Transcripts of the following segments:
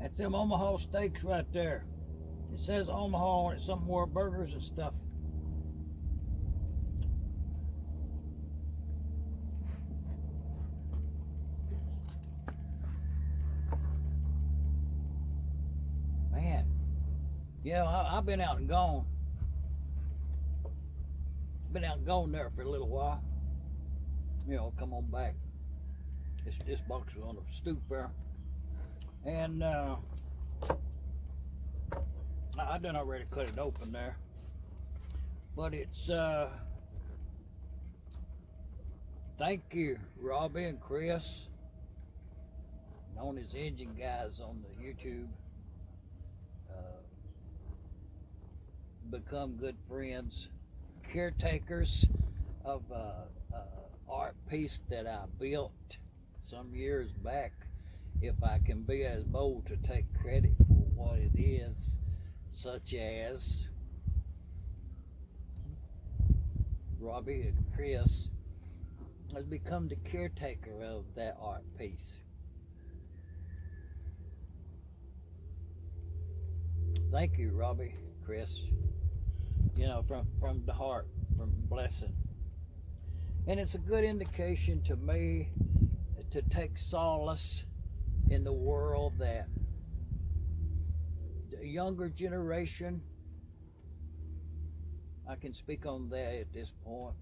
That's them Omaha steaks right there. It says Omaha on it, some more burgers and stuff. Man, yeah, I've been out and gone. Been out and gone there for a little while. You know, come on back. This box was on the stoop there. And I done already cut it open there. But it's thank you, Robbie and Chris, known as Engine Guys on the YouTube. Become good friends, caretakers of art piece that I built some years back. If I can be as bold to take credit for what it is, such as Robbie and Chris has become the caretaker of that art piece. Thank you, Robbie, Chris. You know, from the heart, from blessing. And it's a good indication to me to take solace in the world that the younger generation, I can speak on that at this point,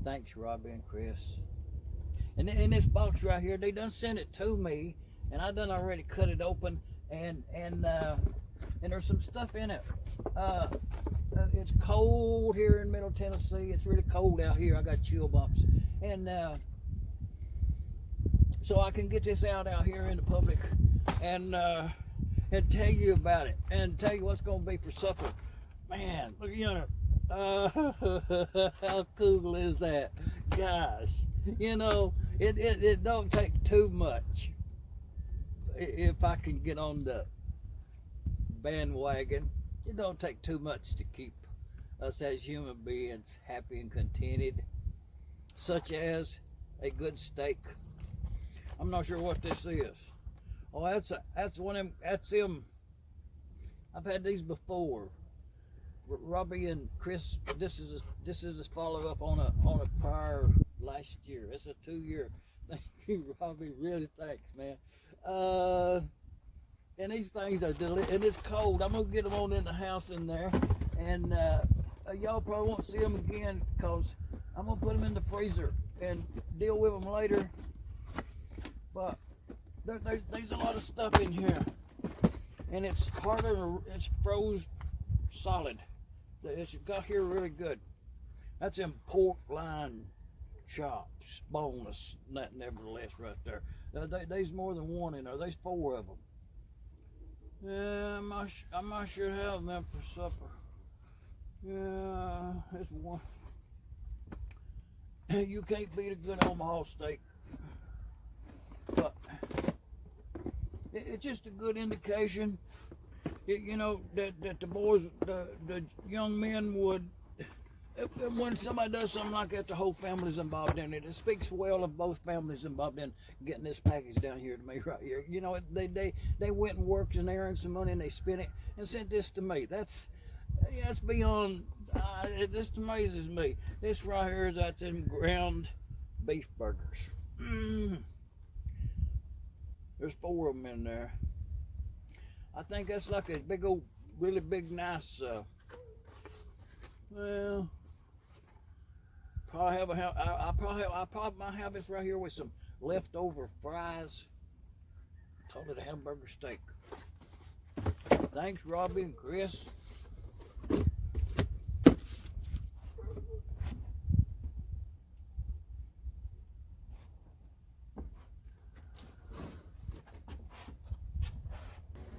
thanks, Robbie and Chris. And in this box right here, they done sent it to me, and I done already cut it open, and there's some stuff in it. It's cold here in Middle Tennessee. It's really cold out here. I got chill bumps, and so I can get this out here in the public, and tell you about it, and tell you what's gonna be for supper. Man, look, you know, how cool is that, guys? You know, it don't take too much. If I can get on the bandwagon, it don't take too much to keep us as human beings happy and contented, such as a good steak. I'm not sure what this is. Oh, that's one of them. That's them. I've had these before. Robbie and Chris. This is a follow up on a prior last year. It's a 2-year. Thank you, Robbie. Really, thanks, man. And these things are delicious. And it's cold. I'm gonna get them on in the house in there, and y'all probably won't see them again because I'm gonna put them in the freezer and deal with them later. But there's a lot of stuff in here, and it's harder. It's froze solid. It's got here really good. That's them pork loin chops, boneless, nevertheless, right there. There's more than one in there. There's 4 of them. Yeah, I might should have them for supper. Yeah, it's one. You can't beat a good Omaha steak. But it's just a good indication, you know, that the boys, the young men would, when somebody does something like that, the whole family's involved in it. It speaks well of both families involved in getting this package down here to me right here. You know, they went and worked and they earned some money and they spent it and sent this to me. That's beyond. This amazes me. This right here is that's them ground beef burgers. There's 4 of them in there. I think that's like a big old, really big, nice. Well, probably I probably might have this right here with some leftover fries. Call it a hamburger steak. Thanks, Robbie and Chris.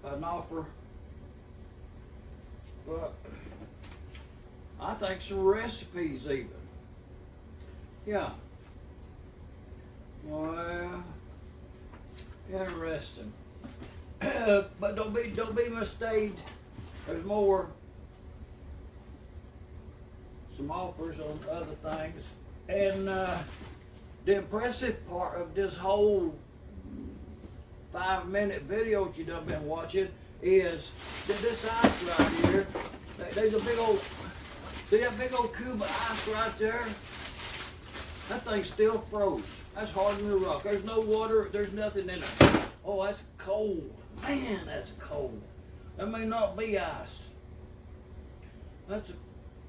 An offer, but I think some recipes even. Yeah. Well, interesting. But don't be mistaken. There's more. Some offers on other things. And the impressive part of this whole 5-minute video that you done been watching is that this ice right here, there's a big old, see that big old cube of ice right there? That thing still froze. That's harder than rock. There's no water, there's nothing in it. Oh, that's cold. Man, that's cold. That may not be ice.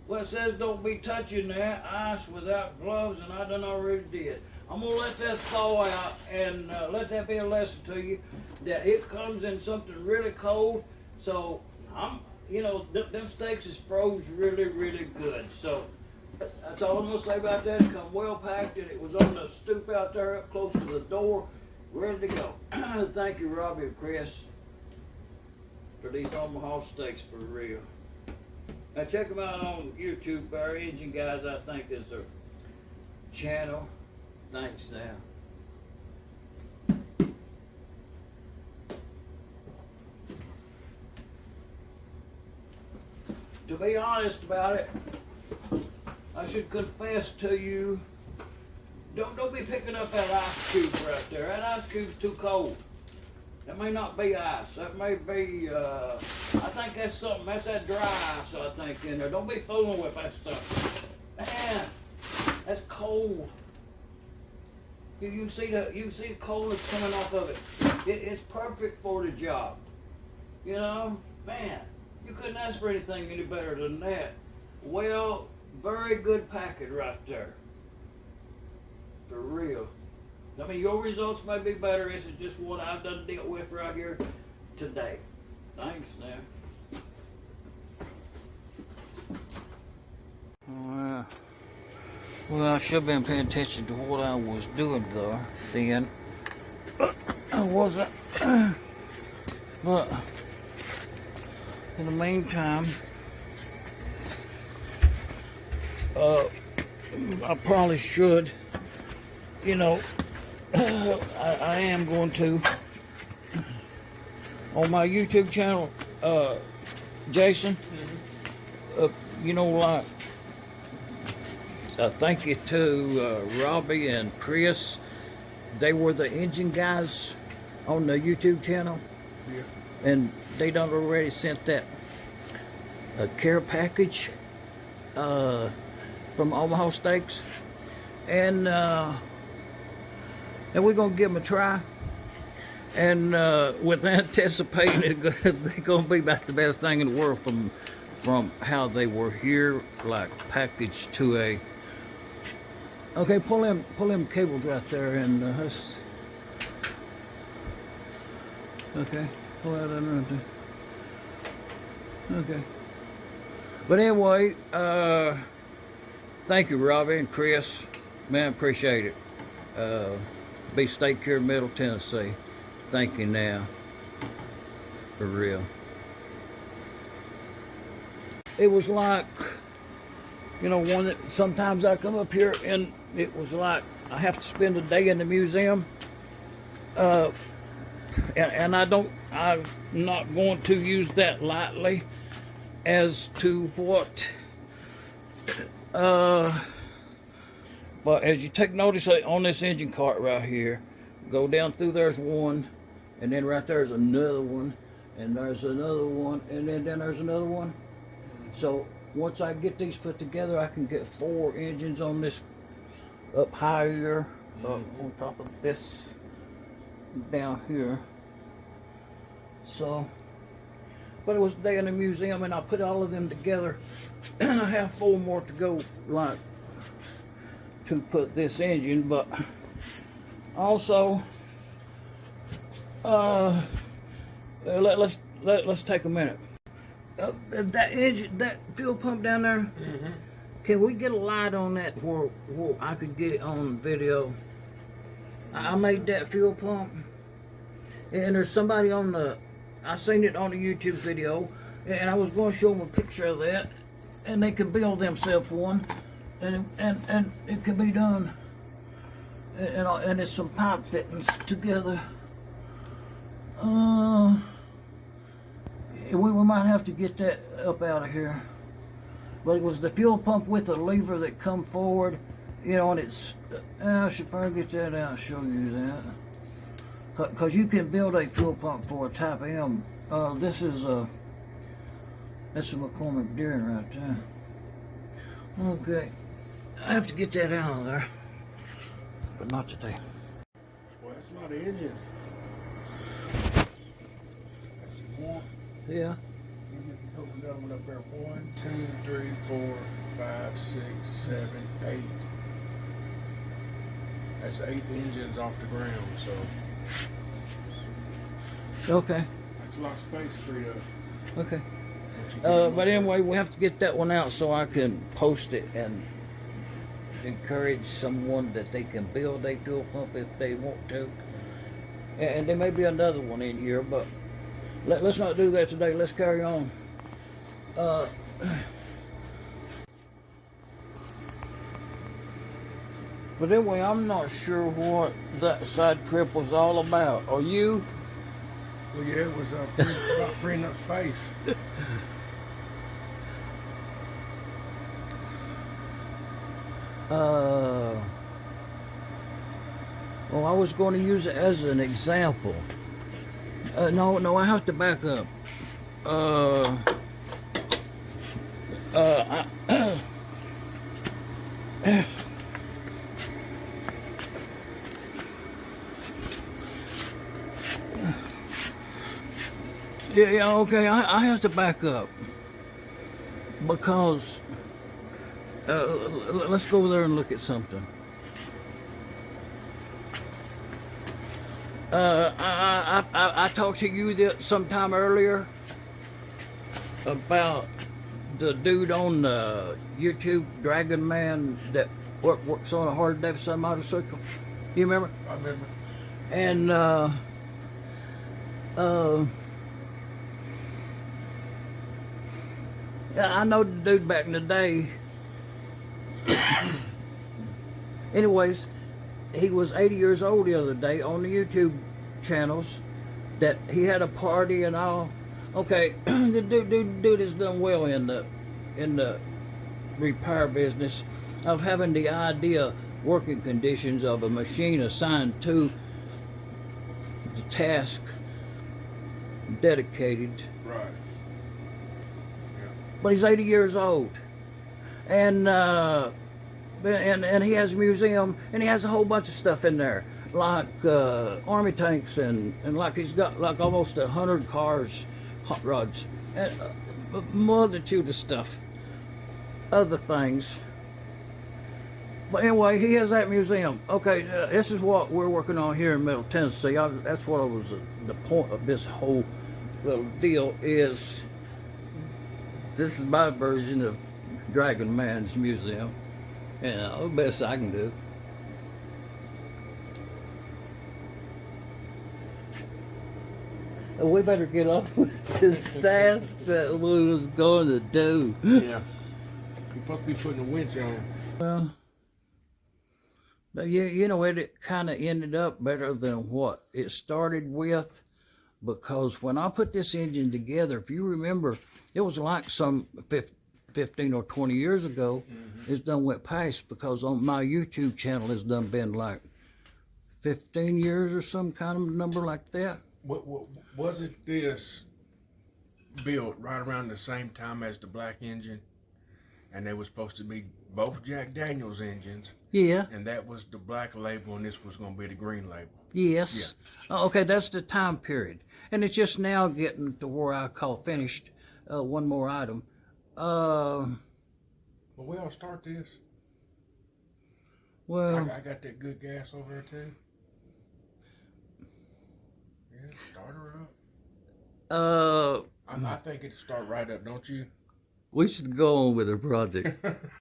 Well, it says don't be touching that ice without gloves, and I done already did. I'm gonna let that thaw out and let that be a lesson to you that it comes in something really cold. So them steaks is froze really, really good. So that's all I'm gonna say about that. It come well packed, and it was on the stoop out there up close to the door, ready to go. Thank you, Robbie and Chris, for these Omaha steaks for real. Now check them out on YouTube. Our Engine Guys, I think, is their channel. Thanks now. To be honest about it, I should confess to you, don't be picking up that ice cube right there. That ice cube's too cold. That may not be ice. That may be, I think that's something, that's that dry ice, I think, in there. Don't be fooling with that stuff. Man, that's cold. You can see the coldness coming off of it. It's perfect for the job. You know, man, you couldn't ask for anything any better than that. Well, very good packet right there. For real. I mean, your results may be better. This is just what I've done deal with right here today. Thanks now. Well, I should have been paying attention to what I was doing though. Then I wasn't. But in the meantime, I probably should. You know, I am going to on my YouTube channel, Jason. You know, like. Thank you to Robbie and Chris. They were the Engine Guys on the YouTube channel. Yeah. And they done already sent that care package from Omaha-Steaks. And we're going to give them a try. And with anticipating they're going to be about the best thing in the world from how they were here, like packaged to a. Okay, pull them cables right there and okay, pull that in right there. Okay. But anyway, thank you, Robbie and Chris. Man, appreciate it. Be Steak here in Middle Tennessee. Thank you now. For real. It was like, you know, one that sometimes I come up here and it was like I have to spend a day in the museum. And I'm not going to use that lightly as to what, but as you take notice on this engine cart right here, go down through, there's one, and then right there's another one, and there's another one, and then there's another one. So once I get these put together, I can get 4 engines on this up higher, on top of this down here. So, but it was a day in the museum, and I put all of them together. I have 4 more to go, like, to put this engine, but also, let's take a minute. That engine, that fuel pump down there, can we get a light on that where I could get it on video? I made that fuel pump, and there's somebody I seen it on a YouTube video, and I was going to show them a picture of that, and they could build themselves one, and it could be done, and it's some pipe fittings together. We might have to get that up out of here. But it was the fuel pump with a lever that come forward, you know, and it's, I should probably get that out and show you that. Because you can build a fuel pump for a Type M. This is that's a McCormick-Deering right there. Okay, I have to get that out of there, but not today. Well, that's a lot of engines. Yeah. Even if you open that one up there, 1, 2, 3, 4, 5, 6, 7, 8. That's 8 engines off the ground, so. Okay. That's a lot of space freed up. Okay. But anyway, we have to get that one out so I can post it and encourage someone that they can build a fuel pump if they want to. And there may be another one in here, but let's not do that today. Let's carry on. But anyway, I'm not sure what that side trip was all about. Are you? Well, yeah, it was about freeing up space. Well, I was going to use it as an example. No, I have to back up. Yeah, okay, I have to back up. Because, let's go over there and look at something. I talked to you sometime earlier about the dude on YouTube, Dragon Man, that works on a Harley Davidson motorcycle. You remember? I remember. And I know the dude back in the day. Anyways, he was 80 years old the other day on the YouTube channels that he had a party and all. Okay, the dude has done well in the repair business of having the idea, working conditions of a machine assigned to the task dedicated. Right. Yeah. But he's 80 years old. And he has a museum, and he has a whole bunch of stuff in there, like army tanks, and like he's got like almost 100 cars, hot rods, and a multitude of stuff, other things. But anyway, he has that museum. Okay, this is what we're working on here in Middle Tennessee. That's what was the point of this whole little deal is. This is my version of Dragon Man's museum. And the best I can do. We better get on with this task that we was going to do. Yeah. You're supposed to be putting a winch on. Well, but you know, it kind of ended up better than what it started with, because when I put this engine together, if you remember, it was like some 15 or 20 years ago. It's done went past, because on my YouTube channel it's done been like 15 years or some kind of number like that. What wasn't this built right around the same time as the black engine? And they were supposed to be both Jack Daniels engines. Yeah. And that was the black label, and this was going to be the green label. Yes. Yeah. Okay, that's the time period. And it's just now getting to where I call finished. One more item. Well, we'll start this. Well, I got that good gas over there too. Yeah, start her up. I think it'll start right up, don't you? We should go on with the project.